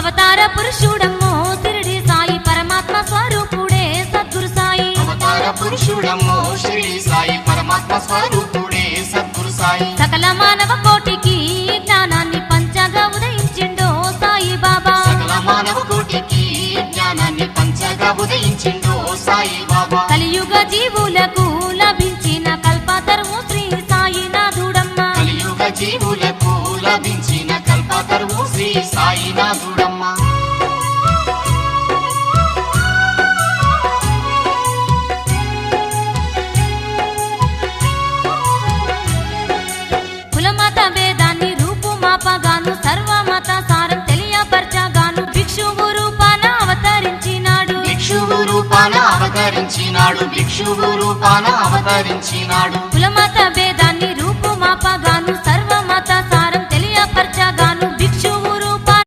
అవతార పురుషుడమ్మో షిరిడి సాయి పరమాత్మ స్వరూపుడే సద్గురు సాయి అవతార పురుషుడమ్మో షిరిడి సాయి పరమాత్మ స్వరూపుడే సద్గురు సాయి సకల మానవ కోటికి జ్ఞానాన్ని పంచగా ఉదయించిండో సాయి బాబా సకల మానవ కోటికి జ్ఞానాన్ని పంచగా ఉదయించిండో సాయి బాబా కలియుగ జీవులకు లభించిన కల్పతరువు శ్రీ సాయినాథుడమ్మ కలియుగ జీవులకు లభించిన కల్పతరువు శ్రీ సాయినాథుడమ్మ కులమత భేదాన్ని రూపుమాపగాను సర్వమత సారం తెలియపరచగాను భిక్షువు రూపాన అవతరించినాడు భిక్షువు రూపాన అవతరించినాడు భిక్షువు రూపాన అవతరించినాడు